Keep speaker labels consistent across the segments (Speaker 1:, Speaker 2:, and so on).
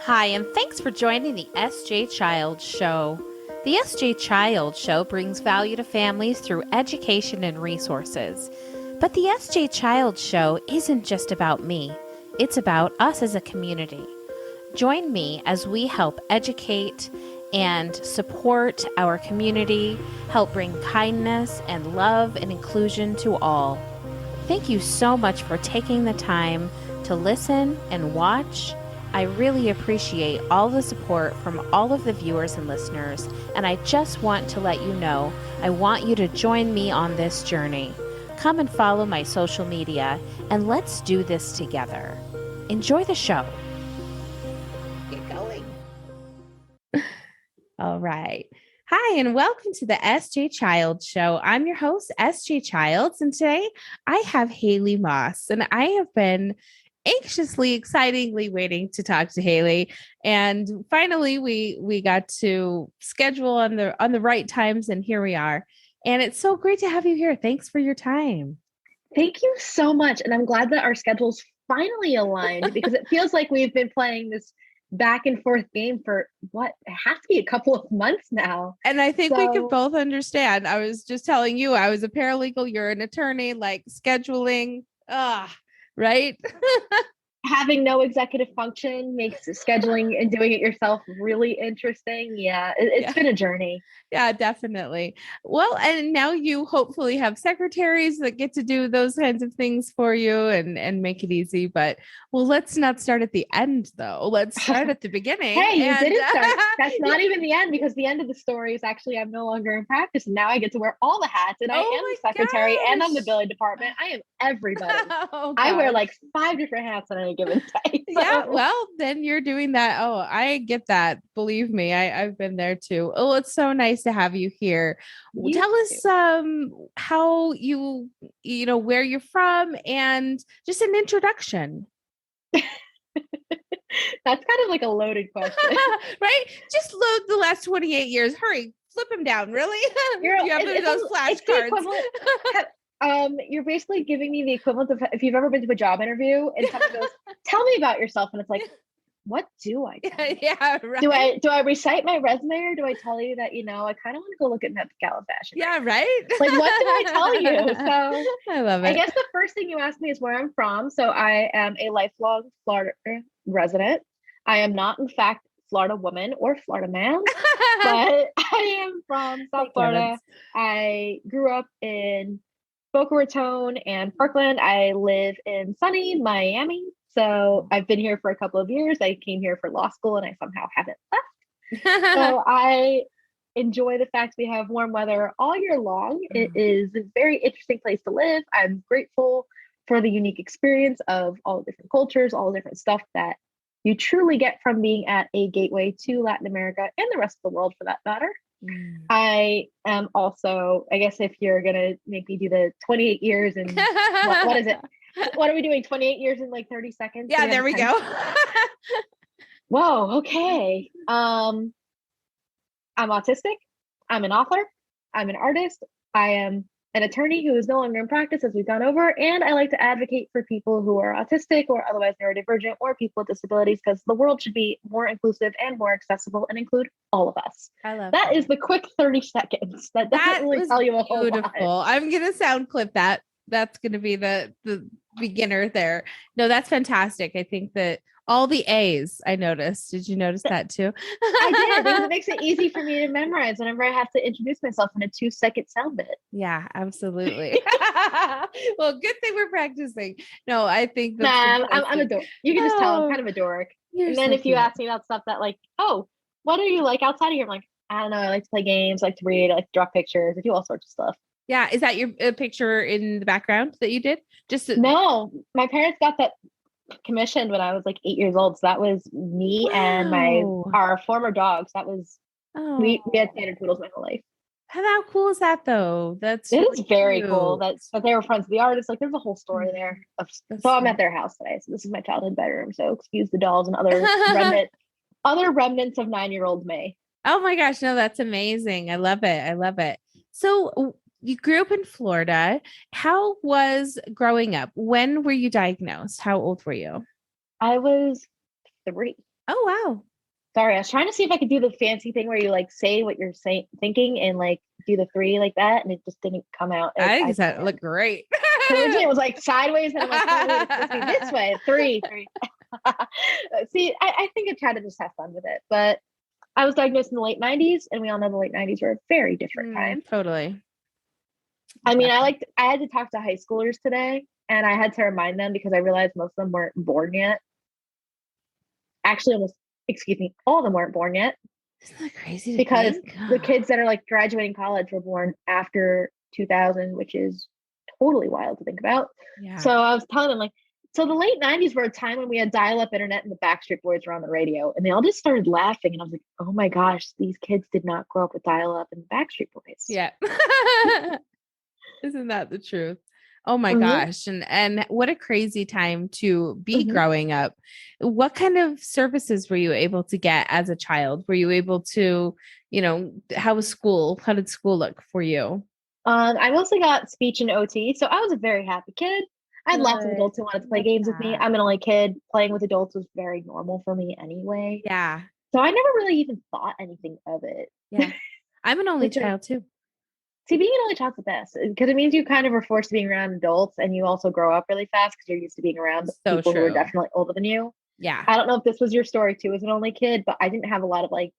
Speaker 1: Hi, and thanks for joining the SJ Child Show. The SJ Child Show brings value to families through education and resources. But the SJ Child Show isn't just about me, it's about us as a community. Join me as we help educate and support our community, help bring kindness and love and inclusion to all. Thank you so much for taking the time to listen and watch. I really appreciate all the support from all of the viewers and listeners, and I just want to let you know I want you to join me on this journey. Come and follow my social media, and let's do this together. Enjoy the show. Get going. All right. Hi, and welcome to the SJ Child Show. I'm your host, SJ Childs, and today I have Haley Moss, and I have been anxiously, excitingly waiting to talk to Haley. And finally, we got to schedule on the right times, and here we are. And it's so great to have you here. Thanks for your time.
Speaker 2: Thank you so much. And I'm glad that our schedules finally aligned because it feels like we've been playing this back and forth game for it has to be a couple of months now.
Speaker 1: And I think we can both understand. I was just telling you, I was a paralegal, you're an attorney, like scheduling. Right?
Speaker 2: Having no executive function makes scheduling and doing it yourself really interesting. Yeah, it's been a journey.
Speaker 1: Yeah, definitely. Well, and now you hopefully have secretaries that get to do those kinds of things for you and make it easy. But well, let's not start at the end though. Let's start at the beginning.
Speaker 2: Hey, you didn't start. That's not even the end, because the end of the story is actually I'm no longer in practice, and now I get to wear all the hats, and I am the secretary and I'm the billing department. I am everybody. I wear like 5 different hats on any given day. So.
Speaker 1: Yeah, well, then you're doing that. Oh, I get that. Believe me, I've been there too. Oh, it's so nice to have you here. Tell us how you know where you're from and just an introduction.
Speaker 2: That's kind of like a loaded question.
Speaker 1: Right? Just load the last 28 years. Hurry, flip them down. Really? You have those flashcards.
Speaker 2: You're basically giving me the equivalent of if you've ever been to a job interview and someone goes, "Tell me about yourself," and it's like, what do I tell you?
Speaker 1: Yeah, right.
Speaker 2: Do I recite my resume, or do I tell you that, I kind of want to go look at Met Gala fashion?
Speaker 1: Yeah, right.
Speaker 2: Like, what do I tell you? So
Speaker 1: I love it.
Speaker 2: I guess the first thing you asked me is where I'm from. So I am a lifelong Florida resident. I am not, in fact, Florida woman or Florida man, but I am from South Florida. I grew up in Boca Raton and Parkland. I live in sunny Miami. So I've been here for a couple of years. I came here for law school and I somehow haven't left. So I enjoy the fact we have warm weather all year long. It is a very interesting place to live. I'm grateful for the unique experience of all the different cultures, all the different stuff that you truly get from being at a gateway to Latin America and the rest of the world for that matter. I am also, I guess if you're going to make me do the 28 years and what is it? What are we doing? 28 years in like 30 seconds?
Speaker 1: Yeah, there we go.
Speaker 2: Whoa, okay. I'm autistic. I'm an author. I'm an artist. I am an attorney who is no longer in practice, as we've gone over. And I like to advocate for people who are autistic or otherwise neurodivergent or people with disabilities, because the world should be more inclusive and more accessible and include all of us.
Speaker 1: I love
Speaker 2: that. Is the quick 30 seconds. That doesn't really tell you a whole lot.
Speaker 1: I'm going to sound clip that. That's going to be the beginner there. No, that's fantastic. I think that all the A's I noticed. Did you notice that too?
Speaker 2: I did, because it makes it easy for me to memorize whenever I have to introduce myself in a 2-second sound bit.
Speaker 1: Yeah, absolutely. Well, good thing we're practicing. No, I think
Speaker 2: I'm a dork. You can just tell I'm kind of a dork. And then if you ask me about stuff that like, oh, what are you like outside of here? I'm like, I don't know. I like to play games, I like to read, I like to draw pictures, I do all sorts of stuff.
Speaker 1: Yeah. Is that your picture in the background that you did?
Speaker 2: No, my parents got that commissioned when I was like 8 years old. So that was me and our former dogs. That was, we had standard poodles my whole life.
Speaker 1: How cool is that though? It
Speaker 2: is very cool. That they were friends of the artist. Like there's a whole story there. I'm at their house today. So this is my childhood bedroom. So excuse the dolls and other remnants of 9-year-old May.
Speaker 1: Oh my gosh. No, that's amazing. I love it. I love it. So you grew up in Florida. How was growing up? When were you diagnosed? How old were you?
Speaker 2: I was 3.
Speaker 1: Oh, wow.
Speaker 2: Sorry, I was trying to see if I could do the fancy thing where you like say what you're saying, thinking, and like do the three like that, and it just didn't come out.
Speaker 1: I think
Speaker 2: I
Speaker 1: that looked great.
Speaker 2: originally it was like sideways, and I'm like, no, wait, it's supposed to be this way. Three. See, I think I tried to just have fun with it, but I was diagnosed in the late 90s, and we all know the late 90s were a very different time.
Speaker 1: Totally.
Speaker 2: I mean, I had to talk to high schoolers today, and I had to remind them because I realized most of them weren't born yet. Actually, all of them weren't born yet.
Speaker 1: Isn't that crazy?
Speaker 2: Because the kids that are like graduating college were born after 2000, which is totally wild to think about.
Speaker 1: Yeah.
Speaker 2: So I was telling them like, so the late 90s were a time when we had dial-up internet and the Backstreet Boys were on the radio, and they all just started laughing. And I was like, oh my gosh, these kids did not grow up with dial-up and the Backstreet Boys.
Speaker 1: Yeah. Isn't that the truth? Oh my gosh. And what a crazy time to be growing up. What kind of services were you able to get as a child? Were you able to, how was school? How did school look for you?
Speaker 2: I mostly got speech and OT. So I was a very happy kid. I had lots of adults who wanted to play games with me. I'm an only kid. Playing with adults was very normal for me anyway.
Speaker 1: Yeah.
Speaker 2: So I never really even thought anything of it.
Speaker 1: Yeah. I'm an only child too.
Speaker 2: See, being an only child's the best because it means you kind of are forced to being around adults, and you also grow up really fast because you're used to being around people who are definitely older than you.
Speaker 1: Yeah.
Speaker 2: I don't know if this was your story too as an only kid, but I didn't have a lot of like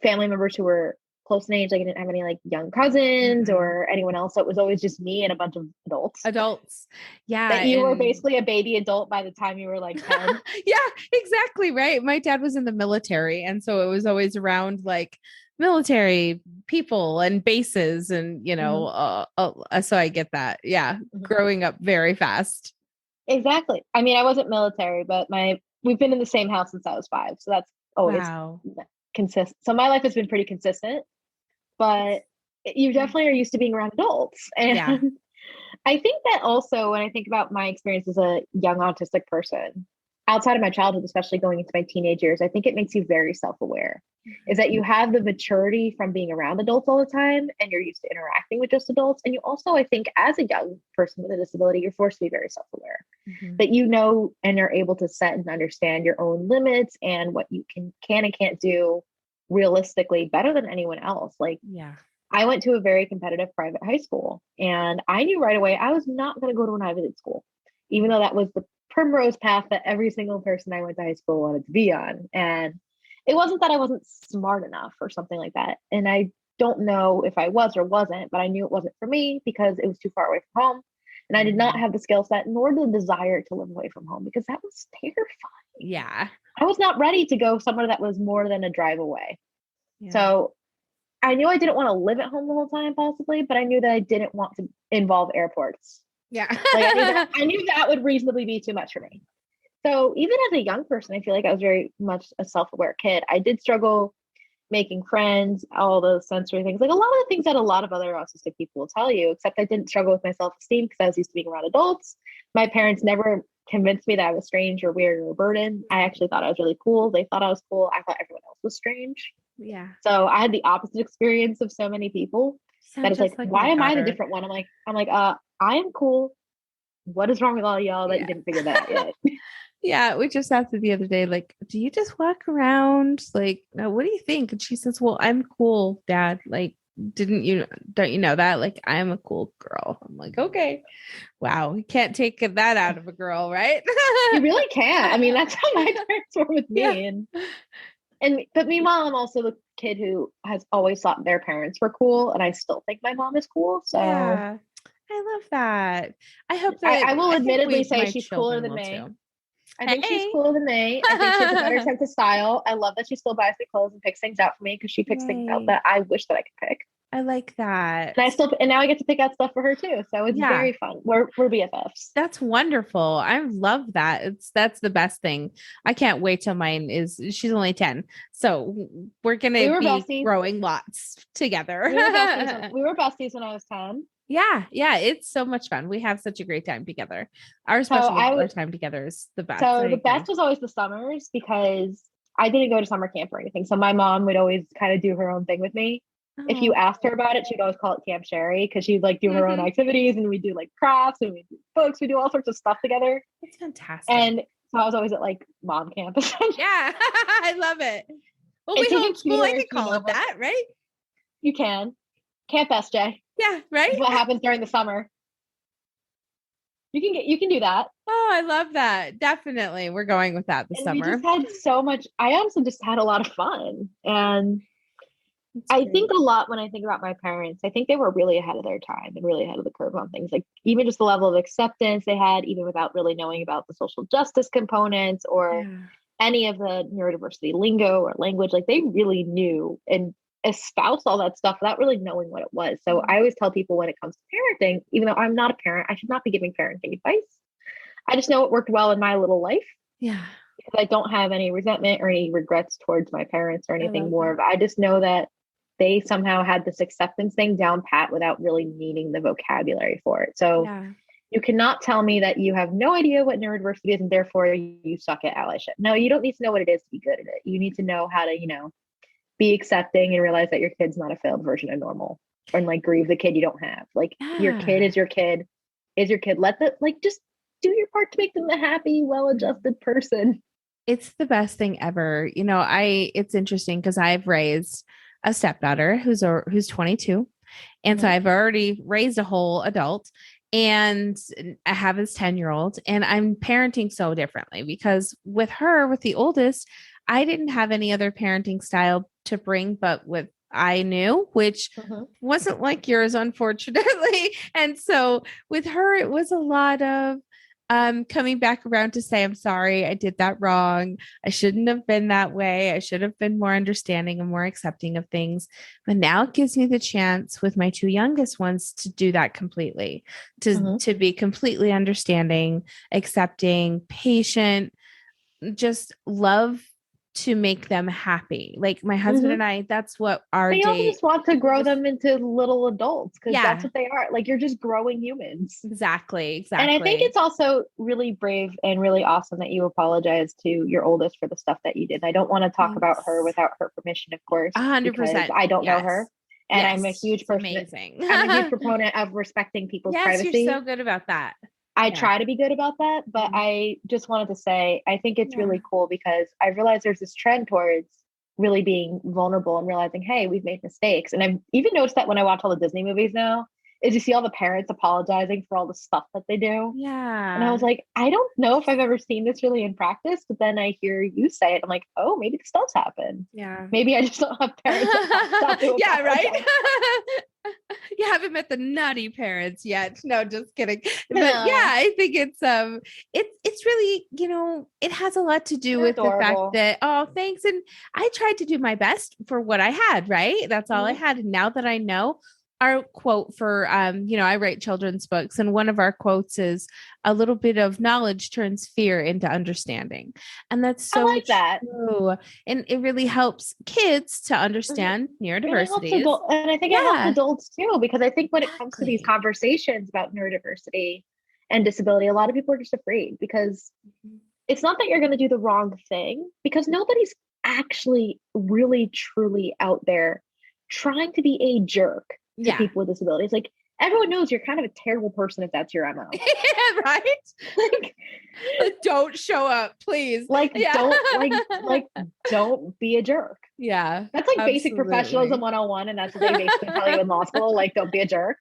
Speaker 2: family members who were close in age. Like I didn't have any like young cousins or anyone else. So it was always just me and a bunch of adults. Yeah. That you were basically a baby adult by the time you were like 10.
Speaker 1: Yeah, exactly. Right. My dad was in the military. And so it was always around like military people and bases and, so I get that. Yeah. Growing up very fast.
Speaker 2: Exactly. I mean, I wasn't military, but we've been in the same house since I was 5. So that's always consistent. So my life has been pretty consistent, but you definitely are used to being around adults. And I think that also when I think about my experience as a young autistic person, outside of my childhood, especially going into my teenage years, I think it makes you very self-aware. Is that you have the maturity from being around adults all the time, and you're used to interacting with just adults. And you also, I think, as a young person with a disability, you're forced to be very self-aware. That you know and are able to set and understand your own limits and what you can and can't do realistically better than anyone else. Like, I went to a very competitive private high school, and I knew right away I was not going to go to an Ivy League school, even though that was the primrose path that every single person I went to high school wanted to be on. And it wasn't that I wasn't smart enough or something like that. And I don't know if I was or wasn't, but I knew it wasn't for me because it was too far away from home. And I did not have the skill set nor the desire to live away from home because that was terrifying.
Speaker 1: Yeah.
Speaker 2: I was not ready to go somewhere that was more than a drive away. Yeah. So I knew I didn't want to live at home the whole time possibly, but I knew that I didn't want to involve airports.
Speaker 1: Yeah.
Speaker 2: Like I knew that would reasonably be too much for me. So even as a young person, I feel like I was very much a self-aware kid. I did struggle making friends, all those sensory things, like a lot of the things that a lot of other autistic people will tell you, except I didn't struggle with my self-esteem because I was used to being around adults. My parents never convinced me that I was strange or weird or a burden. I actually thought I was really cool. They thought I was cool. I thought everyone else was strange.
Speaker 1: Yeah.
Speaker 2: So I had the opposite experience of so many people. That is like why am I the different one? I'm like, I am cool. What is wrong with all y'all that you didn't figure that out yet?
Speaker 1: Yeah, we just asked her the other day, like, do you just walk around? Like, what do you think? And she says, well, I'm cool, Dad. Like, don't you know that? Like, I'm a cool girl. I'm like, okay. Wow. You can't take that out of a girl, right?
Speaker 2: You really can't. I mean, that's how my parents were with me. Yeah. But meanwhile, I'm also the kid who has always thought their parents were cool. And I still think my mom is cool. So
Speaker 1: yeah, I love that. I hope that
Speaker 2: I will admittedly say she's cooler than me. Too. I think she's cooler than me. I think she has a better sense of style. I love that she still buys me clothes and picks things out for me because she picks things out that I wish that I could pick.
Speaker 1: I like that.
Speaker 2: And now I get to pick out stuff for her too. So it's very fun. We're BFFs.
Speaker 1: That's wonderful. I love that. That's the best thing. I can't wait till mine she's only 10. So we're going to be besties. Growing lots together.
Speaker 2: We were besties when I was 10.
Speaker 1: Yeah. It's so much fun. We have such a great time together. Our special time together is the best.
Speaker 2: So the best was always the summers because I didn't go to summer camp or anything. So my mom would always kind of do her own thing with me. Oh. If you asked her about it, she'd always call it Camp Sherry because she'd like do her own activities and we do like crafts and we do books. We do all sorts of stuff together.
Speaker 1: It's fantastic.
Speaker 2: And So I was always at like mom camp.
Speaker 1: Yeah. I love it. Well, we
Speaker 2: It's even
Speaker 1: homeschool. I
Speaker 2: cuter
Speaker 1: could
Speaker 2: if you
Speaker 1: call
Speaker 2: know
Speaker 1: it that, right?
Speaker 2: you can. Camp SJ
Speaker 1: Yeah.
Speaker 2: is
Speaker 1: Right.
Speaker 2: what happens during the summer. You can do that.
Speaker 1: Oh, I love that. Definitely. We're going with that this
Speaker 2: And we
Speaker 1: summer.
Speaker 2: just had so much, I also just had a lot of fun. And
Speaker 1: That's
Speaker 2: I
Speaker 1: great.
Speaker 2: think a lot when I think about my parents, I think they were really ahead of their time and really ahead of the curve on things. Like even just the level of acceptance they had, even without really knowing about the social justice components or
Speaker 1: Yeah.
Speaker 2: any of the neurodiversity lingo or language. Like they really knew and espoused all that stuff without really knowing what it was. So I always tell people when it comes to parenting, even though I'm not a parent, I should not be giving parenting advice. I just know it worked well in my little life
Speaker 1: Yeah.
Speaker 2: because I don't have any resentment or any regrets towards my parents or
Speaker 1: I
Speaker 2: anything
Speaker 1: love
Speaker 2: more.
Speaker 1: that.
Speaker 2: But I just know that they somehow had this acceptance thing down pat without really needing the vocabulary for it. So
Speaker 1: Yeah.
Speaker 2: you cannot tell me that you have no idea what neurodiversity is and therefore you suck at allyship. No, you don't need to know what it is to be good at it. You need to know how to, be accepting and realize that your kid's not a failed version of normal and like grieve the kid you don't have. Like your kid
Speaker 1: Yeah.
Speaker 2: is your kid, is your kid. Let the like just do your part to make them a happy, well-adjusted person.
Speaker 1: It's the best thing ever. It's interesting because I've raised a stepdaughter who's 22. And so
Speaker 2: Mhm.
Speaker 1: I've already raised a whole adult and I have this 10-year-old and I'm parenting so differently because with her, with the oldest, I didn't have any other parenting style to bring, but with I knew, which
Speaker 2: Mhm.
Speaker 1: wasn't like yours, unfortunately. And so with her, it was a lot of coming back around to say, I'm sorry, I did that wrong. I shouldn't have been that way. I should have been more understanding and more accepting of things. But now it gives me the chance with my two youngest ones to do that completely,
Speaker 2: Mhm.
Speaker 1: to be completely understanding, accepting, patient, just love to make them happy. Like my husband
Speaker 2: Mhm.
Speaker 1: and I, that's what our
Speaker 2: But you also
Speaker 1: date.
Speaker 2: just want to
Speaker 1: We
Speaker 2: grow
Speaker 1: just,
Speaker 2: them into little adults because that's
Speaker 1: yeah,
Speaker 2: what they are. Like you're just growing humans.
Speaker 1: exactly,
Speaker 2: And I think
Speaker 1: exactly.
Speaker 2: it's also really brave and really awesome that you apologize to your oldest for the stuff that you did. I don't want to talk about her
Speaker 1: Thanks.
Speaker 2: without her permission, of course, because
Speaker 1: 100%.
Speaker 2: I don't know
Speaker 1: Yes.
Speaker 2: her. And I'm a
Speaker 1: Yes.
Speaker 2: huge
Speaker 1: She's
Speaker 2: person.
Speaker 1: amazing.
Speaker 2: I'm a huge proponent of respecting people's
Speaker 1: Yes, you're so
Speaker 2: privacy.
Speaker 1: good about that.
Speaker 2: I
Speaker 1: Yeah.
Speaker 2: try to be good about that, but
Speaker 1: Mhm.
Speaker 2: I just wanted to say I think it's
Speaker 1: Yeah.
Speaker 2: really cool because I realized there's this trend towards really being vulnerable and realizing, hey, we've made mistakes. And I've even noticed that when I watch all the Disney movies now, is you see all the parents apologizing for all the stuff that they do. And I
Speaker 1: Yeah.
Speaker 2: was like, I don't know if I've ever seen this really in practice, but then I hear you say it. I'm like, oh, maybe this does happen.
Speaker 1: Yeah.
Speaker 2: Maybe I just don't have parents that have stopped to
Speaker 1: Yeah, right.
Speaker 2: apologize.
Speaker 1: You haven't met the nutty parents yet. No, just kidding. But yeah,
Speaker 2: No,
Speaker 1: I think it's really, it has a lot to do
Speaker 2: they're
Speaker 1: with the fact
Speaker 2: adorable.
Speaker 1: that, oh, thanks. And I tried to do my best for what I had, right? That's all I
Speaker 2: Mhm.
Speaker 1: had. And now that I know, our quote for I write children's books, and one of our quotes is a little bit of knowledge turns fear into understanding. And that's
Speaker 2: I
Speaker 1: so
Speaker 2: like that.
Speaker 1: true. And it really helps kids to
Speaker 2: Mhm.
Speaker 1: understand
Speaker 2: And it helps
Speaker 1: neurodiversities.
Speaker 2: adult, and I think it helps
Speaker 1: Yeah,
Speaker 2: adults too, because I think when it comes to these
Speaker 1: exactly.
Speaker 2: conversations about neurodiversity and disability, a lot of people are just afraid because it's not that you're going to do the wrong thing, because nobody's actually really truly out there trying to be a jerk to
Speaker 1: Yeah.
Speaker 2: people with disabilities. Like everyone knows you're kind of a terrible person if that's your MO.
Speaker 1: Right?
Speaker 2: like,
Speaker 1: Like, don't show up, please. Yeah.
Speaker 2: like don't be a jerk.
Speaker 1: Yeah,
Speaker 2: That's like basic professionalism
Speaker 1: absolutely.
Speaker 2: 101, and that's what they basically tell you in law school. Like, don't be a jerk.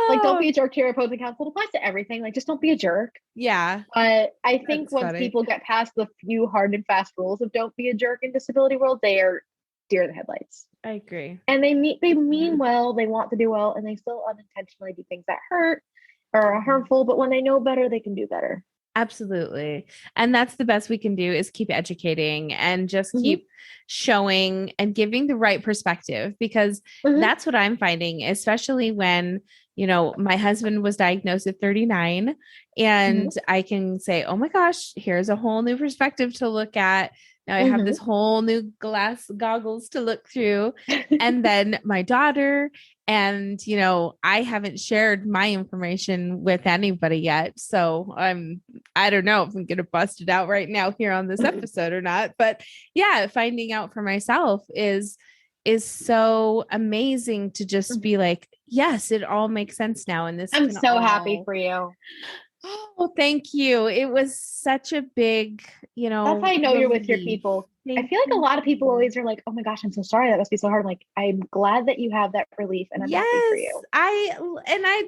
Speaker 2: Like, don't
Speaker 1: Oh,
Speaker 2: be a jerk to your opposing counsel. It applies to everything. Like, just don't be a jerk.
Speaker 1: yeah,
Speaker 2: But I think
Speaker 1: that's
Speaker 2: once
Speaker 1: funny.
Speaker 2: people get past the few hard and fast rules of don't be a jerk in disability world, they are deer in the headlights.
Speaker 1: I agree.
Speaker 2: And they
Speaker 1: Yeah.
Speaker 2: mean well, they want to do well, and they still unintentionally do things that hurt or are harmful. But when they know better, they can do better.
Speaker 1: Absolutely. And that's the best we can do is keep educating and just
Speaker 2: Hmm.
Speaker 1: keep showing and giving the right perspective because
Speaker 2: Hmm.
Speaker 1: that's what I'm finding, especially when, my husband was diagnosed at 39 and
Speaker 2: Hmm.
Speaker 1: I can say, "Oh my gosh, here's a whole new perspective to look at. Now I have
Speaker 2: Hmm.
Speaker 1: this whole new glass goggles to look through." And then my daughter and I haven't shared my information with anybody yet, so I don't know if I'm going to bust it out right now here on this episode or not, but yeah, finding out for myself is so amazing to just be like, yes, it all makes sense now, and this
Speaker 2: I'm
Speaker 1: can
Speaker 2: so happy
Speaker 1: all
Speaker 2: for you.
Speaker 1: Oh, thank you. It was such a big,
Speaker 2: That's how you know you're with your
Speaker 1: relief.
Speaker 2: people. I
Speaker 1: Thank
Speaker 2: feel like a lot of people
Speaker 1: you.
Speaker 2: always are like, "Oh my gosh, I'm so sorry. That must be so hard." I'm like, I'm glad that you have that relief, and I'm happy for
Speaker 1: Yes,
Speaker 2: you.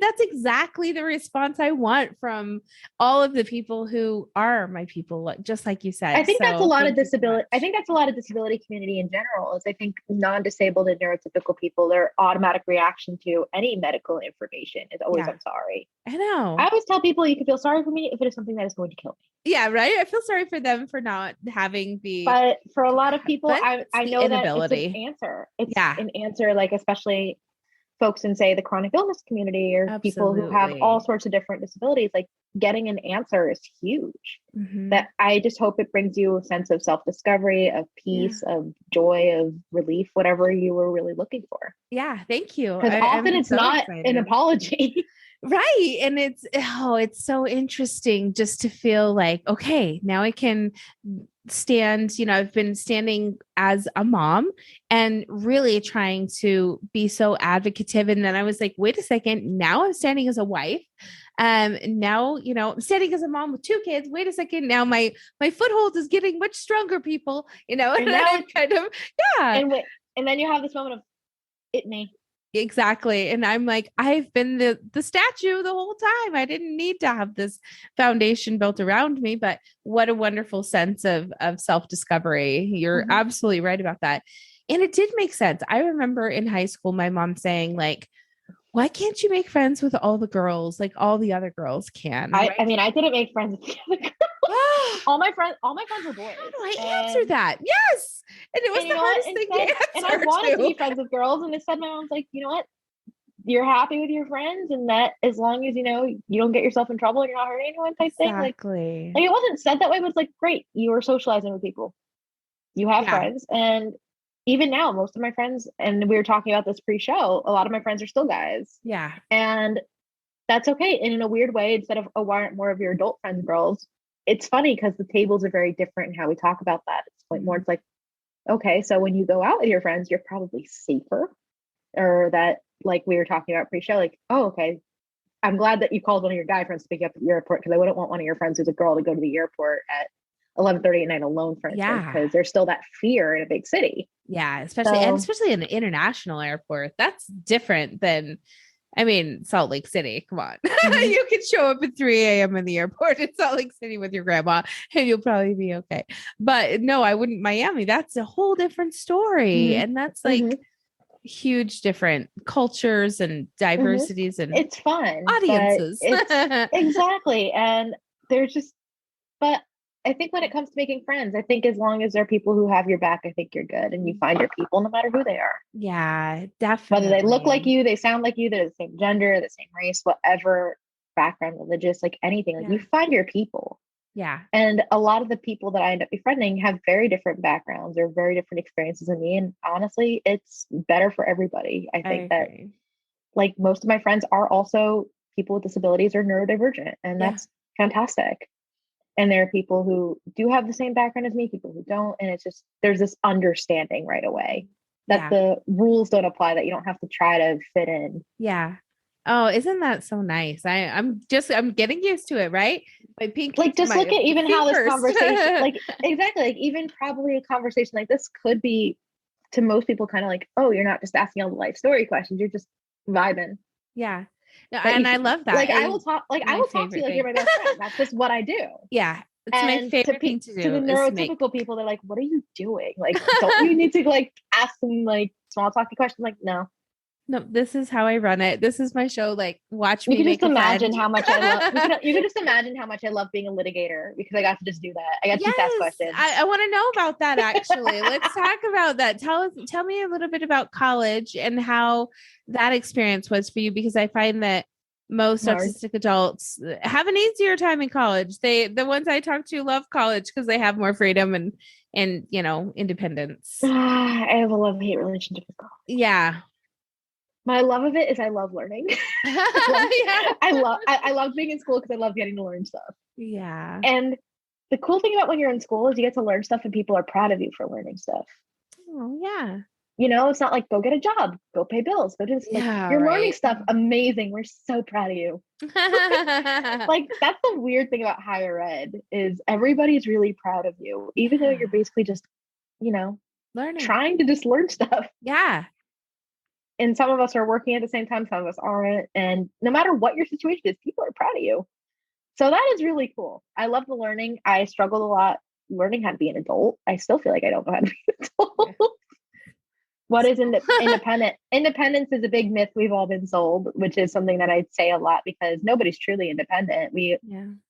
Speaker 1: that's exactly the response I want from all of the people who are my people, just like you
Speaker 2: I
Speaker 1: said.
Speaker 2: think that's a
Speaker 1: So
Speaker 2: lot of
Speaker 1: thank you so
Speaker 2: disability. I
Speaker 1: much.
Speaker 2: think that's a lot of disability community in general. Is I think non-disabled and neurotypical people, their automatic reaction to any medical information is always,
Speaker 1: Yeah,
Speaker 2: "I'm sorry."
Speaker 1: I
Speaker 2: I
Speaker 1: know.
Speaker 2: always tell people you can feel sorry for me if it is something that is going to kill me.
Speaker 1: Yeah, right. I feel sorry for them for not having the
Speaker 2: But for a lot of people,
Speaker 1: but it's
Speaker 2: I
Speaker 1: the
Speaker 2: know that it's an
Speaker 1: inability.
Speaker 2: answer. It's
Speaker 1: Yeah,
Speaker 2: an answer, like especially folks in say the chronic illness community or people who have all
Speaker 1: absolutely.
Speaker 2: sorts of different disabilities, like getting an answer is huge.
Speaker 1: Hmm.
Speaker 2: That I just hope it brings you a sense of self-discovery, of
Speaker 1: Yeah.
Speaker 2: peace, of joy, of relief, whatever you were really looking for.
Speaker 1: Yeah, thank you.
Speaker 2: Because often
Speaker 1: I'm
Speaker 2: it's
Speaker 1: so
Speaker 2: not an
Speaker 1: excited.
Speaker 2: apology.
Speaker 1: Right. And it's so interesting just to feel like, okay, now I can stand, I've been standing as a mom and really trying to be so advocative. And then I was like, wait a second, now I'm standing as a wife. Now, I'm standing as a mom with two kids. Wait a second, now my foothold is getting much stronger, people, and
Speaker 2: And now
Speaker 1: I'm
Speaker 2: it's
Speaker 1: kind of, yeah.
Speaker 2: and wait, and then you have this moment of it me.
Speaker 1: Exactly. And I'm like, I've been the statue the whole time. I didn't need to have this foundation built around me, but what a wonderful sense of self-discovery. You're
Speaker 2: Mhm.
Speaker 1: absolutely right about that. And it did make sense. I remember in high school my mom saying like, why can't you make friends with all the girls like all the other girls can? And
Speaker 2: I mean, I didn't make friends with the other girls. All my friends were
Speaker 1: how
Speaker 2: boys,
Speaker 1: do I answer
Speaker 2: and
Speaker 1: that? Yes. And it was
Speaker 2: you
Speaker 1: the
Speaker 2: know what?
Speaker 1: hardest thing
Speaker 2: Instead, and
Speaker 1: to
Speaker 2: I
Speaker 1: answer
Speaker 2: wanted to be
Speaker 1: too.
Speaker 2: friends with girls, and instead, my mom's like, you know what? You're happy with your friends, and that as long as you don't get yourself in trouble and you're not hurting anyone, type thing.
Speaker 1: Exactly.
Speaker 2: Like it wasn't said that way, but it's like, great, you are socializing with people. You have
Speaker 1: Yeah.
Speaker 2: friends, and even now, most of my friends, and we were talking about this pre-show, a lot of my friends are still guys,
Speaker 1: Yeah.
Speaker 2: and that's okay. And in a weird way, instead of, oh, why aren't more of your adult friends girls? It's funny because the tables are very different in how we talk about that. It's like more,
Speaker 1: Mhm.
Speaker 2: it's like, okay, so when you go out with your friends, you're probably safer. Or that, like we were talking about pre-show, like, oh, okay, I'm glad that you called one of your guy friends to pick you up at the airport because I wouldn't want one of your friends who's a girl to go to the airport at 11:30 at night alone, for instance,
Speaker 1: Yeah.
Speaker 2: because there's still that fear in a big city.
Speaker 1: Yeah,
Speaker 2: So,
Speaker 1: especially in an international airport. That's different than I mean, Salt Lake City. Come on.
Speaker 2: mhm,
Speaker 1: You can show up at 3 a.m. in the airport in Salt Lake City with your grandma and you'll probably be okay. But no, I wouldn't Miami. That's a whole different story.
Speaker 2: mhm,
Speaker 1: And that's like
Speaker 2: mhm,
Speaker 1: huge different cultures and
Speaker 2: mhm.
Speaker 1: diversities and
Speaker 2: It's fun, but
Speaker 1: audiences.
Speaker 2: it's exactly. And there's just, but I think when it comes to making friends, I think as long as there are people who have your back, I think you're good and you find your people no matter who they are.
Speaker 1: Yeah,
Speaker 2: Whether they look like
Speaker 1: definitely.
Speaker 2: you, they sound like you, they're the same gender, the same race, whatever background, religious, like anything, like you
Speaker 1: Yeah.
Speaker 2: find your people.
Speaker 1: Yeah.
Speaker 2: And a lot of the people that I end up befriending have very different backgrounds or very different experiences than me. And honestly, it's better for everybody. I
Speaker 1: I
Speaker 2: think that
Speaker 1: agree.
Speaker 2: like most of my friends are also people with disabilities or neurodivergent, and
Speaker 1: Yeah.
Speaker 2: that's fantastic. And there are people who do have the same background as me, people who don't. And it's just, there's this understanding right away that
Speaker 1: Yeah.
Speaker 2: the rules don't apply, that you don't have to try to fit in.
Speaker 1: Yeah. Oh, isn't that so nice? I'm getting used to it, right? My pink
Speaker 2: Like, just look
Speaker 1: my
Speaker 2: at even
Speaker 1: feet
Speaker 2: how this
Speaker 1: first.
Speaker 2: conversation, like, exactly, like, even probably a conversation like this could be to most people kind of like, oh, you're not just asking all the life story questions, you're just vibing.
Speaker 1: Yeah. No,
Speaker 2: That you
Speaker 1: and I love that.
Speaker 2: like, I
Speaker 1: My
Speaker 2: will talk to you
Speaker 1: favorite
Speaker 2: like you're
Speaker 1: thing.
Speaker 2: my best friend. That's just what I do.
Speaker 1: Yeah. It's my
Speaker 2: And
Speaker 1: favorite thing to
Speaker 2: to the
Speaker 1: do is to make
Speaker 2: neurotypical people, they're like, what are you doing? Like, don't you need to like ask them like small talky questions? Like, no.
Speaker 1: no, this is how I run it. This is my show. Like, watch
Speaker 2: You
Speaker 1: me
Speaker 2: could just
Speaker 1: make a
Speaker 2: imagine
Speaker 1: friend.
Speaker 2: how much I love you could just imagine how much I love being a litigator because I got to just do that. I got to just ask
Speaker 1: Yes,
Speaker 2: questions.
Speaker 1: I want to know about that actually. Let's talk about that. Tell me a little bit about college and how that experience was for you because I find that most
Speaker 2: Hard.
Speaker 1: autistic adults have an easier time in college. The ones I talk to love college because they have more freedom and independence.
Speaker 2: I have a love-hate relationship with college.
Speaker 1: Yeah.
Speaker 2: My love of it is I love learning.
Speaker 1: Yeah.
Speaker 2: I love being in school because I love getting to learn stuff.
Speaker 1: Yeah.
Speaker 2: And the cool thing about when you're in school is you get to learn stuff and people are proud of you for learning stuff.
Speaker 1: Oh, yeah.
Speaker 2: It's not like go get a job, go pay bills, go do this. Like
Speaker 1: Yeah,
Speaker 2: you're learning
Speaker 1: right.
Speaker 2: stuff. Amazing. We're so proud of you. Like that's the weird thing about higher ed is everybody's really proud of you, even though you're basically just, you know,
Speaker 1: Learning.
Speaker 2: trying to just learn stuff.
Speaker 1: Yeah.
Speaker 2: And some of us are working at the same time, some of us aren't. And no matter what your situation is, people are proud of you. So that is really cool. I love the learning. I struggled a lot learning how to be an adult. I still feel like I don't know how to be an adult. What is independent? Independence is a big myth we've all been sold, which is something that I'd say a lot because nobody's truly independent. We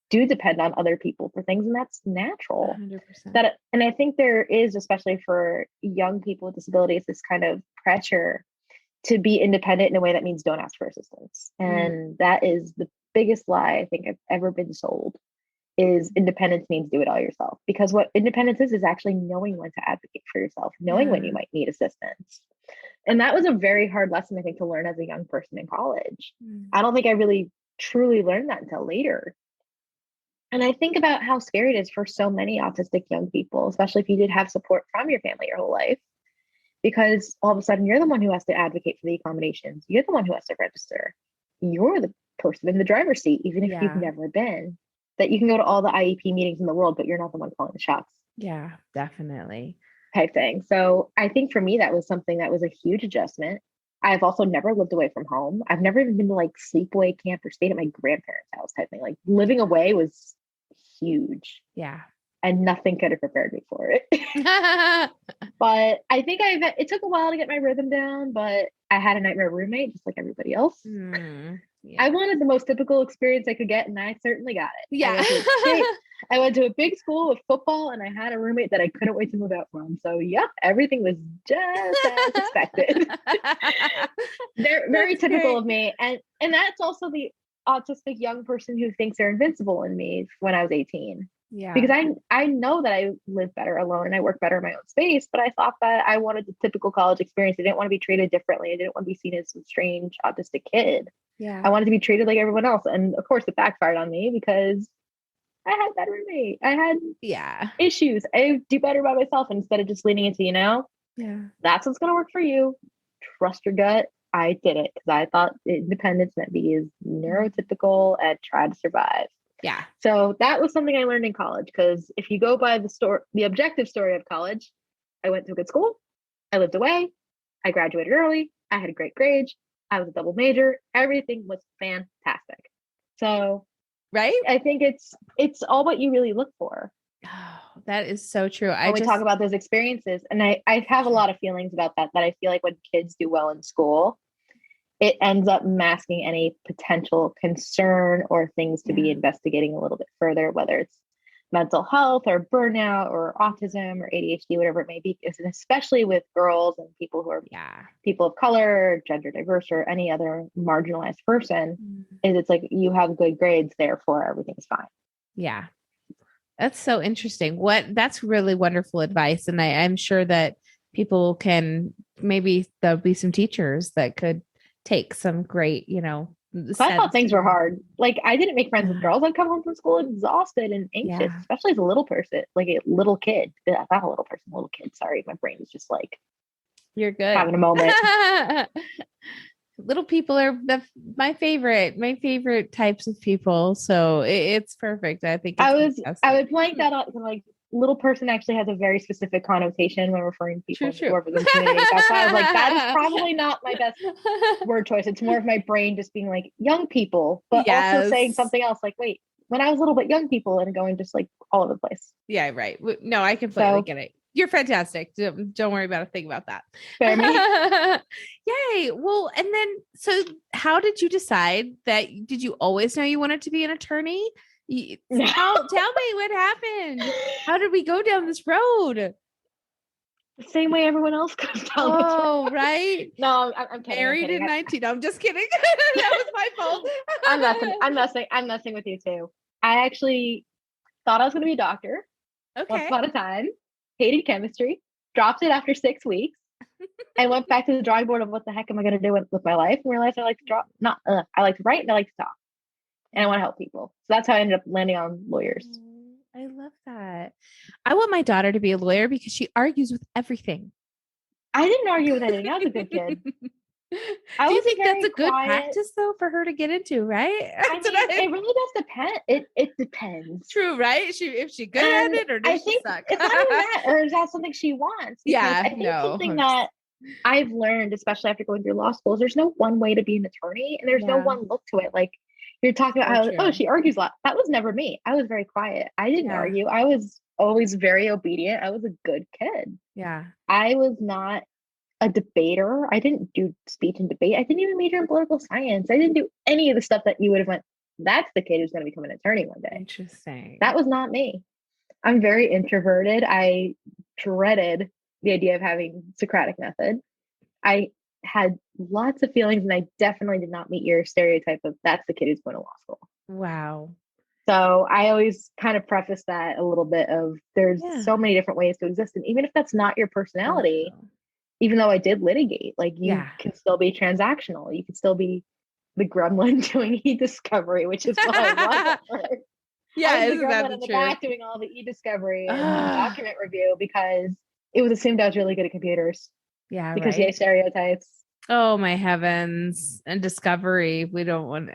Speaker 2: do depend on other people for things, and that's natural.
Speaker 1: 100%.
Speaker 2: And I think there is, especially for young people with disabilities, this kind of pressure to be independent in a way that means don't ask for assistance. And that is the biggest lie I think I've ever been sold is independence means do it all yourself. Because what independence is actually knowing when to advocate for yourself, knowing when you might need assistance. And that was a very hard lesson, I think, to learn as a young person in college. I don't think I really truly learned that until later. And I think about how scary it is for so many autistic young people, especially if you did have support from your family your whole life, because all of a sudden you're the one who has to advocate for the accommodations. You're the one who has to register. You're the person in the driver's seat, even if you've never been. That you can go to all the IEP meetings in the world, but you're not the one calling the shots.
Speaker 1: Yeah, definitely.
Speaker 2: Type thing. So I think for me, that was something that was a huge adjustment. I've also never lived away from home. I've never even been to like sleepaway camp or stayed at my grandparents' house type thing. Like living away was huge.
Speaker 1: Yeah.
Speaker 2: And nothing could have prepared me for it. But I think it took a while to get my rhythm down, but I had a nightmare roommate just like everybody else. I wanted the most typical experience I could get, and I certainly got it.
Speaker 1: Yeah.
Speaker 2: I went to a big school with football, and I had a roommate that I couldn't wait to move out from. So, yep, everything was just as expected. They're very typical of me. And that's also the autistic young person who thinks they're invincible in me when I was 18.
Speaker 1: Yeah.
Speaker 2: Because I know that I live better alone and I work better in my own space, but I thought that I wanted the typical college experience. I didn't want to be treated differently. I didn't want to be seen as some strange autistic kid.
Speaker 1: Yeah.
Speaker 2: I wanted to be treated like everyone else. And of course it backfired on me because I had that roommate. I had issues. I do better by myself instead of just leaning into, that's what's going to work for you. Trust your gut. I did it because I thought independence meant be as neurotypical and try to survive.
Speaker 1: Yeah.
Speaker 2: So that was something I learned in college, because if you go by the objective story of college, I went to a good school. I lived away. I graduated early. I had great grades. I was a double major. Everything was fantastic. So,
Speaker 1: right.
Speaker 2: I think it's all what you really look for.
Speaker 1: Oh, that is so true.
Speaker 2: We talk about those experiences, and I have a lot of feelings about that I feel like when kids do well in school, it ends up masking any potential concern or things to be investigating a little bit further, whether it's mental health or burnout or autism or ADHD, whatever it may be. And especially with girls and people who are people of color, gender diverse, or any other marginalized person, is it's like you have good grades, therefore everything's fine.
Speaker 1: Yeah. That's so interesting. That's really wonderful advice. And I'm sure that people maybe there'll be some teachers that could take some great,
Speaker 2: I thought things were hard. Like I didn't make friends with girls. I'd come home from school exhausted and anxious, especially as a little person, like a little kid. Not a little person, a little kid. Sorry, my brain is just like,
Speaker 1: you're good.
Speaker 2: Having a moment.
Speaker 1: Little people are my favorite types of people. So it's perfect. I think
Speaker 2: I would blank that out. Like little person actually has a very specific connotation when referring to people who are within the community. That's why I was like, that is probably not my best word choice. It's more of my brain just being like young people, but also saying something else. Like, wait, when I was little bit young people, and going just like all over the place.
Speaker 1: Yeah, right. No, I completely get it. You're fantastic. Don't worry about a thing about that.
Speaker 2: Fair me.
Speaker 1: Yay. Well, and then, so how did you decide did you always know you wanted to be an attorney? Tell me what happened. How did we go down this road?
Speaker 2: The same way everyone else goes down this road.
Speaker 1: Oh, right.
Speaker 2: No, I'm kidding.
Speaker 1: Married at 19. I'm just kidding. That was my fault.
Speaker 2: I'm messing with you too. I actually thought I was going to be a doctor.
Speaker 1: Okay.
Speaker 2: Once upon a time, hated chemistry, dropped it after 6 weeks, and went back to the drawing board of what the heck am I going to do with my life, and realized I like to draw. I like to write and I like to talk, and I want to help people. So that's how I ended up landing on lawyers.
Speaker 1: I love that. I want my daughter to be a lawyer because she argues with everything.
Speaker 2: I didn't argue with anything. I was a good kid.
Speaker 1: Do you think that's a good practice though for her to get into, right?
Speaker 2: I mean, it really does depend. It depends.
Speaker 1: True, right? If she good at it, or does she suck?
Speaker 2: It's not even that, or is that something she wants? Because I think something that I've learned, especially after going through law school, is there's no one way to be an attorney, and there's no one look to it. Like you're talking about how, she argues a lot. That was never me. I was very quiet. I didn't argue. I was always very obedient. I was a good kid.
Speaker 1: Yeah.
Speaker 2: I was not a debater. I didn't do speech and debate. I didn't even major in political science. I didn't do any of the stuff that you would have went, that's the kid who's going to become an attorney one day.
Speaker 1: Interesting.
Speaker 2: That was not me. I'm very introverted. I dreaded the idea of having Socratic method. I had lots of feelings, and I definitely did not meet your stereotype of that's the kid who's going to law school.
Speaker 1: Wow.
Speaker 2: So I always kind of preface that a little bit of there's so many different ways to exist. And even if that's not your personality, even though I did litigate, like you can still be transactional. You can still be the gremlin doing e-discovery, which is what I was.
Speaker 1: Yeah,
Speaker 2: isn't that the truth? Back doing all the e-discovery and document review because it was assumed I was really good at computers.
Speaker 1: Yeah,
Speaker 2: because they stereotypes.
Speaker 1: Oh my heavens! And discovery, we don't want.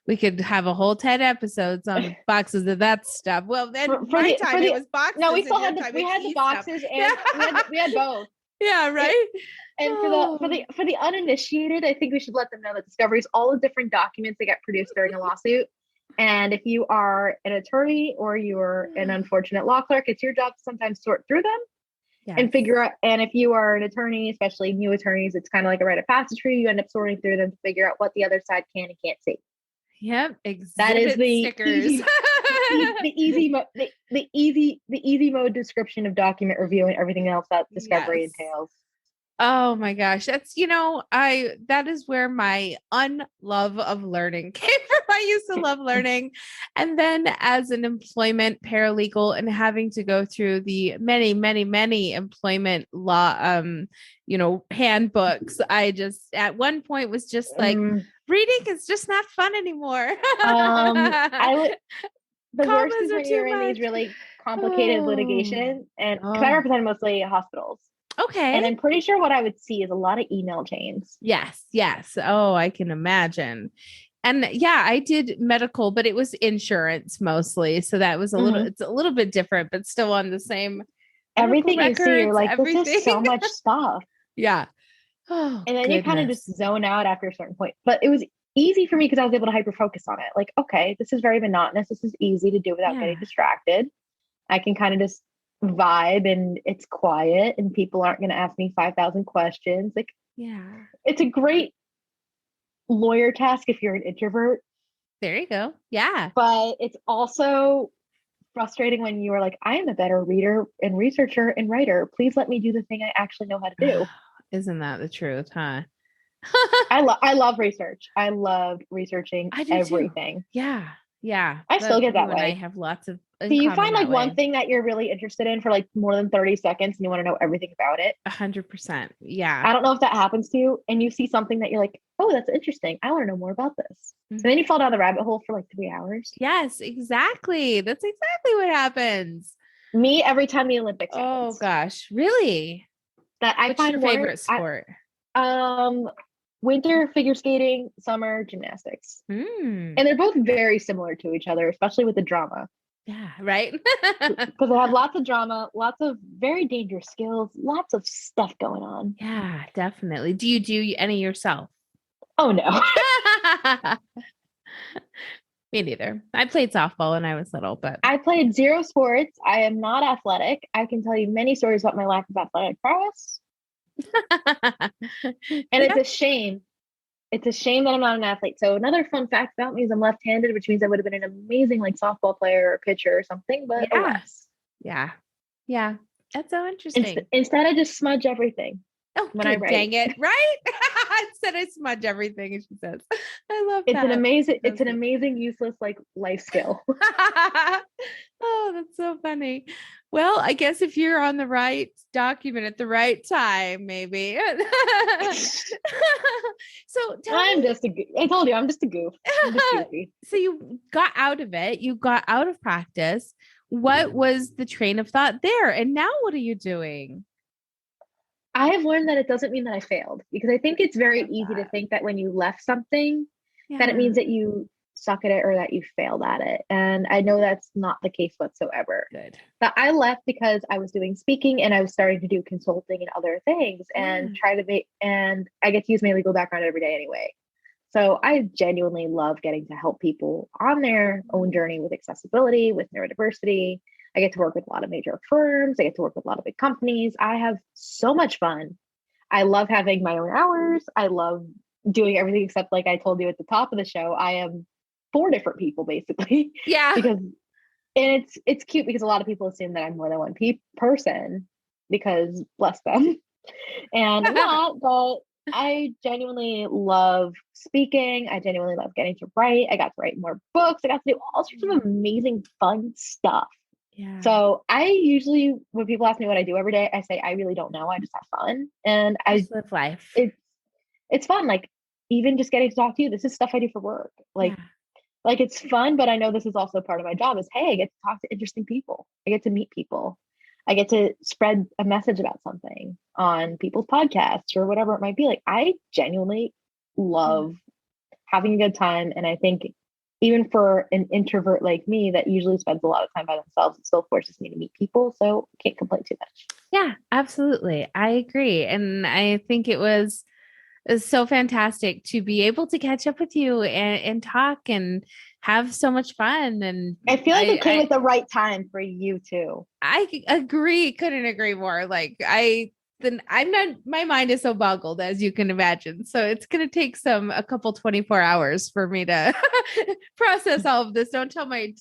Speaker 1: We could have a whole 10 episodes on boxes of that stuff. Well, then it was boxes.
Speaker 2: No, we still had the boxes and we had both.
Speaker 1: Yeah, right.
Speaker 2: And for the uninitiated, I think we should let them know that discovery is all the different documents that get produced during a lawsuit. And if you are an attorney or you're an unfortunate law clerk, it's your job to sometimes sort through them and figure out. And if you are an attorney, especially new attorneys, it's kind of like a rite of passage for you. You end up sorting through them to figure out what the other side can and can't see.
Speaker 1: Yep, exactly.
Speaker 2: That is the easy mode description of document review and everything else that discovery entails.
Speaker 1: Oh my gosh. That's, that is where my unlove of learning came from. I used to love learning. And then as an employment paralegal and having to go through the many, many, many employment law, handbooks, I just at one point was just like, reading is just not fun anymore.
Speaker 2: The worst is when you're in these really complicated litigation, and because I represent mostly hospitals.
Speaker 1: Okay.
Speaker 2: And I'm pretty sure what I would see is a lot of email chains.
Speaker 1: Yes. Oh, I can imagine. And I did medical, but it was insurance mostly. So that was it's a little bit different, but still on the same.
Speaker 2: Everything records, you see, you're like, this is so much stuff.
Speaker 1: Yeah. Oh,
Speaker 2: and then you kind of just zone out after a certain point. But it was easy for me because I was able to hyper focus on it. Like, okay, this is very monotonous. This is easy to do without getting distracted. I can kind of just vibe and it's quiet and people aren't going to ask me 5,000 questions. Like, it's a great lawyer task if you're an introvert.
Speaker 1: There you go. Yeah.
Speaker 2: But it's also frustrating when you are like, I am a better reader and researcher and writer. Please let me do the thing I actually know how to do.
Speaker 1: Isn't that the truth, huh?
Speaker 2: I love research. I love researching everything.
Speaker 1: Too. Yeah.
Speaker 2: I still get that way.
Speaker 1: I have lots of.
Speaker 2: Do you find like one thing that you're really interested in for like more than 30 seconds and you want to know everything about it?
Speaker 1: 100%. Yeah.
Speaker 2: I don't know if that happens to you and you see something that you're like, oh, that's interesting. I want to know more about this. And then you fall down the rabbit hole for like 3 hours.
Speaker 1: Yes, exactly. That's exactly what happens.
Speaker 2: Me, every time the Olympics happens.
Speaker 1: Oh gosh. Really?
Speaker 2: What's
Speaker 1: your favorite sport?
Speaker 2: Winter figure skating, summer gymnastics. And they're both very similar to each other, especially with the drama.
Speaker 1: Yeah, right.
Speaker 2: Because they have lots of drama, lots of very dangerous skills, lots of stuff going on.
Speaker 1: Yeah, definitely. Do you do any yourself?
Speaker 2: Oh, no.
Speaker 1: Me neither. I played softball when I was little, but
Speaker 2: I played 0 sports. I am not athletic. I can tell you many stories about my lack of athletic prowess. And it's a shame. It's a shame that I'm not an athlete. So another fun fact about me is I'm left-handed, which means I would have been an amazing like softball player or pitcher or something, but alas.
Speaker 1: Yeah. That's so interesting.
Speaker 2: Instead, I just smudge everything.
Speaker 1: Oh, when I write. Dang it, right? Instead, I smudge everything, as she says. I love that.
Speaker 2: It's an amazing, useless like life skill.
Speaker 1: Oh, that's so funny. Well, I guess if you're on the right document at the right time, maybe. So I told you, I'm just a goof. I'm just goofy. So you got out of it. You got out of practice. What was the train of thought there? And now what are you doing?
Speaker 2: I have learned that it doesn't mean that I failed, because I think it's very
Speaker 1: Love
Speaker 2: easy to
Speaker 1: that.
Speaker 2: think that when you left something, that it
Speaker 1: Yeah.
Speaker 2: means that you suck at it or that you failed at it. And I know that's not the case whatsoever.
Speaker 1: Good.
Speaker 2: But I left because I was doing speaking and I was starting to do consulting and other things
Speaker 1: Yeah.
Speaker 2: and try to make, and I get to use my legal background every day anyway. So I genuinely love getting to help people on their own journey with accessibility, with neurodiversity. I get to work with a lot of major firms. I get to work with a lot of big companies. I have so much fun. I love having my own hours. I love doing everything except, like I told you at the top of the show, I am four different people basically
Speaker 1: Yeah.
Speaker 2: because, and it's cute because a lot of people assume that I'm more than one person because bless them. And I'm not, but I genuinely love speaking. I genuinely love getting to write. I got to write more books. I got to do all sorts of amazing, fun stuff.
Speaker 1: Yeah.
Speaker 2: So I usually, when people ask me what I do every day, I say I really don't know. I just have fun, and
Speaker 1: Just live life.
Speaker 2: it's fun. Like, even just getting to talk to you, this is stuff I do for work.
Speaker 1: Yeah.
Speaker 2: Like it's fun, but I know this is also part of my job. Is, hey, I get to talk to interesting people. I get to meet people. I get to spread a message about something on people's podcasts or whatever it might be. Like, I genuinely love having a good time, and I think even for an introvert like me that usually spends a lot of time by themselves, it still forces me to meet people. So can't complain too much.
Speaker 1: Yeah, absolutely. I agree. And I think it was so fantastic to be able to catch up with you and talk and have so much fun. And
Speaker 2: I feel like it came at the right time for you too.
Speaker 1: I agree. Couldn't agree more. Like then I'm not, my mind is so boggled as you can imagine. So it's going to take a couple 24 hours for me to process all of this. Don't tell my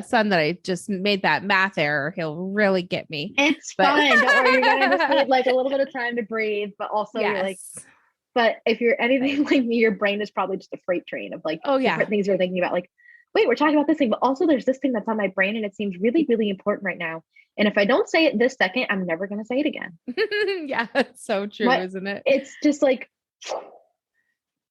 Speaker 1: son that I just made that math error. He'll really get me.
Speaker 2: It's
Speaker 1: But
Speaker 2: fine. Don't worry. You're gonna just need like a little bit of time to breathe, but also you're like,
Speaker 1: yes.
Speaker 2: but if you're anything like me, your brain is probably just a freight train of like
Speaker 1: Oh yeah.
Speaker 2: different things you're thinking about. Like, wait, we're talking about this thing, but also there's this thing that's on my brain and it seems really, really important right now. And if I don't say it this second, I'm never gonna say it again.
Speaker 1: Yeah, it's so true,
Speaker 2: But
Speaker 1: isn't it?
Speaker 2: it's just like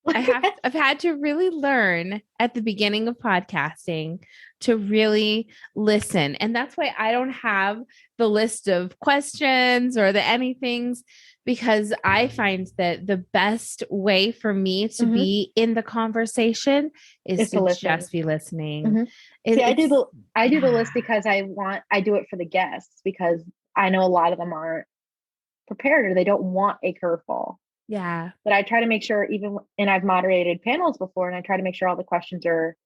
Speaker 1: I've had to really learn at the beginning of podcasting to really listen. And that's why I don't have the list of questions or the anythings, because I find that the best way for me to
Speaker 2: Mhm.
Speaker 1: be in the conversation is
Speaker 2: is to
Speaker 1: to
Speaker 2: listen.
Speaker 1: just be listening.
Speaker 2: Mhm. See, I do the list
Speaker 1: yeah.
Speaker 2: because I do it for the guests because I know a lot of them aren't prepared or they don't want a curveball.
Speaker 1: Yeah.
Speaker 2: But I try to make sure, and I've moderated panels before, and I try to make sure all the questions are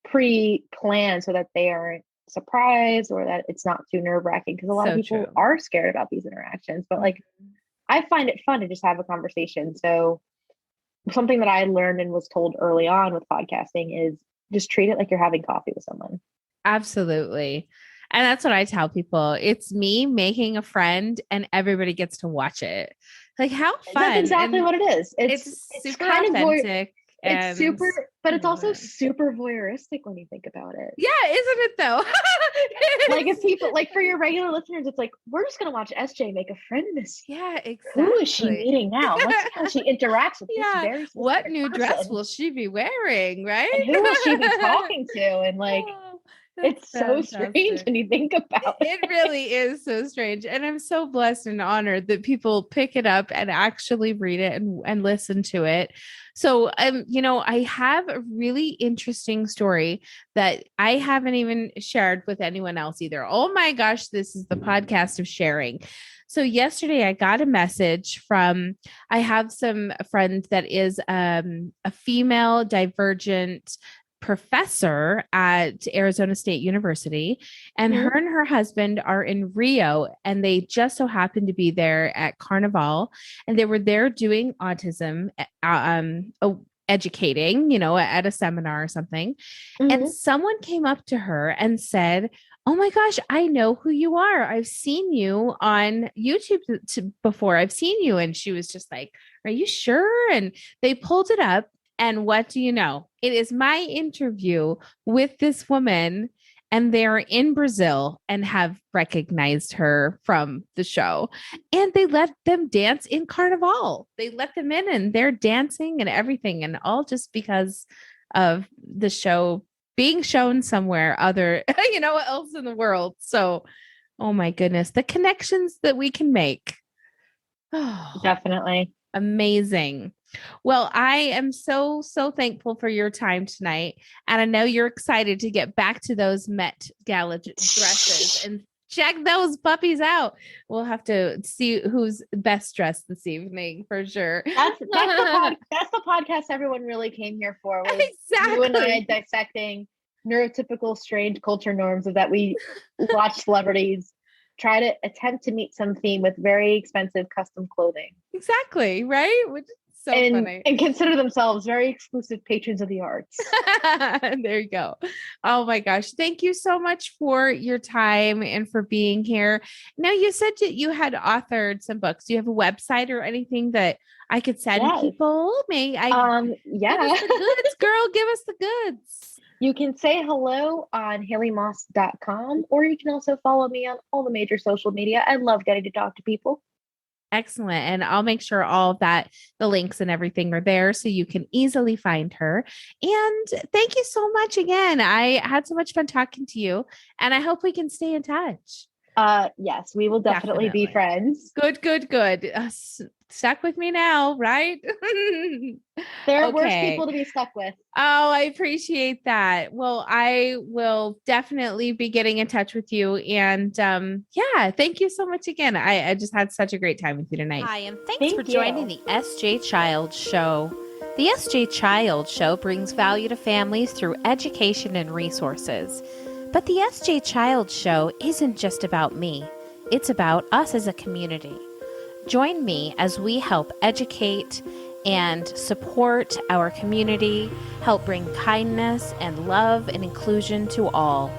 Speaker 2: pre-planned so that they aren't surprised or that it's not too nerve-wracking, because a lot of
Speaker 1: So
Speaker 2: people
Speaker 1: true.
Speaker 2: are scared about these interactions. But like,
Speaker 1: Mhm.
Speaker 2: I find it fun to just have a conversation. So something that I learned and was told early on with podcasting is just treat it like you're having coffee with someone.
Speaker 1: Absolutely. And that's what I tell people. It's me making a friend and everybody gets to watch it. Like how
Speaker 2: That's
Speaker 1: fun.
Speaker 2: exactly
Speaker 1: And
Speaker 2: what it is.
Speaker 1: it's
Speaker 2: It's
Speaker 1: super
Speaker 2: kind of
Speaker 1: authentic
Speaker 2: it's
Speaker 1: and
Speaker 2: super, but
Speaker 1: I
Speaker 2: it's
Speaker 1: love
Speaker 2: also
Speaker 1: it.
Speaker 2: super voyeuristic when you think about it.
Speaker 1: Yeah, isn't it though?
Speaker 2: Like,
Speaker 1: It
Speaker 2: if
Speaker 1: is.
Speaker 2: people, like, for your regular listeners, it's like, we're just gonna watch SJ make a friend this year.
Speaker 1: Yeah,
Speaker 2: Who is she
Speaker 1: exactly.
Speaker 2: meeting now? Let's see how she interacts with this
Speaker 1: Yeah.
Speaker 2: very
Speaker 1: What
Speaker 2: specific
Speaker 1: new dress
Speaker 2: person.
Speaker 1: will she be wearing? Right?
Speaker 2: And who will she be talking to? And like,
Speaker 1: Oh, that's
Speaker 2: it's so strange
Speaker 1: fantastic.
Speaker 2: when you think about
Speaker 1: It
Speaker 2: it.
Speaker 1: really is so strange. And I'm so blessed and honored that people pick it up and actually read it and listen to it. So, I have a really interesting story that I haven't even shared with anyone else either. Oh my gosh, this is the podcast of sharing. So yesterday I got a message from, I have some friend that is a female divergent professor at Arizona State University, and her
Speaker 2: Mhm.
Speaker 1: and her husband are in Rio, and they just so happened to be there at Carnival, and they were there doing autism, educating, at a seminar or something. And
Speaker 2: Mhm.
Speaker 1: someone came up to her and said, "Oh my gosh, I know who you are. I've seen you on YouTube before. I've seen you." And she was just like, "Are you sure?" And they pulled it up. And what do you know? It is my interview with this woman, and they're in Brazil and have recognized her from the show. And they let them dance in Carnival. They let them in and they're dancing and everything, and all just because of the show being shown somewhere other, else in the world. So, oh my goodness, the connections that we can make. Oh,
Speaker 2: Definitely.
Speaker 1: amazing. Well, I am so, so thankful for your time tonight. And I know you're excited to get back to those Met Gala dresses and check those puppies out. We'll have to see who's best dressed this evening for sure.
Speaker 2: That's the podcast everyone really came here for, was you and I
Speaker 1: Exactly.
Speaker 2: dissecting neurotypical strange culture norms of that we watch celebrities try to attempt to meet some theme with very expensive custom clothing
Speaker 1: Exactly. Right? Which is so funny.
Speaker 2: and consider themselves very exclusive patrons of the arts.
Speaker 1: There you go. Oh my gosh. Thank you so much for your time and for being here. Now, you said that you had authored some books. Do you have a website or anything that I could send
Speaker 2: Yes.
Speaker 1: people? May I
Speaker 2: Yeah.
Speaker 1: give us the goods, girl? Give us the goods.
Speaker 2: You can say hello on haleymoss.com, or you can also follow me on all the major social media. I love getting to talk to people.
Speaker 1: Excellent. And I'll make sure all of that, the links and everything are there so you can easily find her. And thank you so much again. I had so much fun talking to you, and I hope we can stay in touch.
Speaker 2: Yes, we will definitely be friends.
Speaker 1: Good, good, good. Stuck with me now, right?
Speaker 2: There are worse people to be stuck with.
Speaker 1: Oh, I appreciate that. Well, I will definitely be getting in touch with you. And yeah, thank you so much again. I just had such a great time with you tonight. Hi, and thanks for joining the SJ Child Show. The SJ Child Show brings value to families through education and resources. But the SJ Child Show isn't just about me. It's about us as a community. Join me as we help educate and support our community, help bring kindness and love and inclusion to all.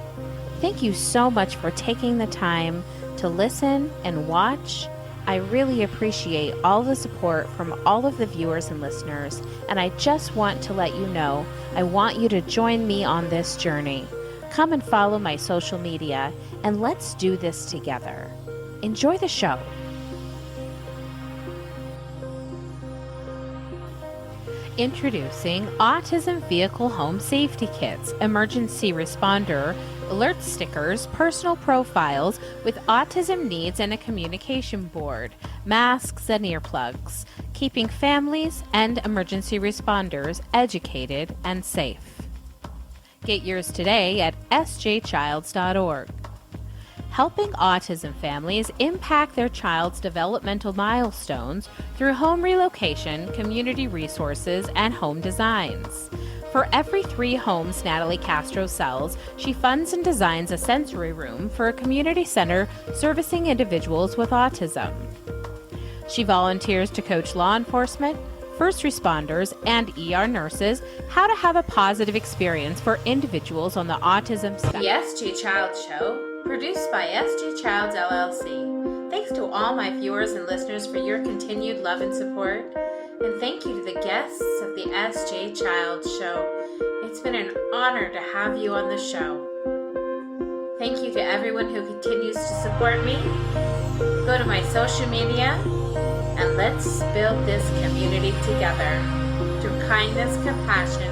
Speaker 1: Thank you so much for taking the time to listen and watch. I really appreciate all the support from all of the viewers and listeners, and I just want to let you know I want you to join me on this journey. Come and follow my social media, and let's do this together. Enjoy the show. Introducing Autism Vehicle Home Safety Kits, Emergency Responder, alert stickers, personal profiles with autism needs and a communication board, masks and earplugs, keeping families and emergency responders educated and safe. Get yours today at sjchilds.org. Helping autism families impact their child's developmental milestones through home relocation, community resources, and home designs. For every 3 homes Natalie Castro sells, she funds and designs a sensory room for a community center servicing individuals with autism. She volunteers to coach law enforcement, first responders, and ER nurses how to have a positive experience for individuals on the autism spectrum. The SJ Child Show, produced by sjchildsllc. Thanks to all my viewers and listeners for your continued love and support. And thank you to the guests of the SJ Child Show. It's been an honor to have you on the show. Thank you to everyone who continues to support me. Go to my social media and let's build this community together through kindness, compassion,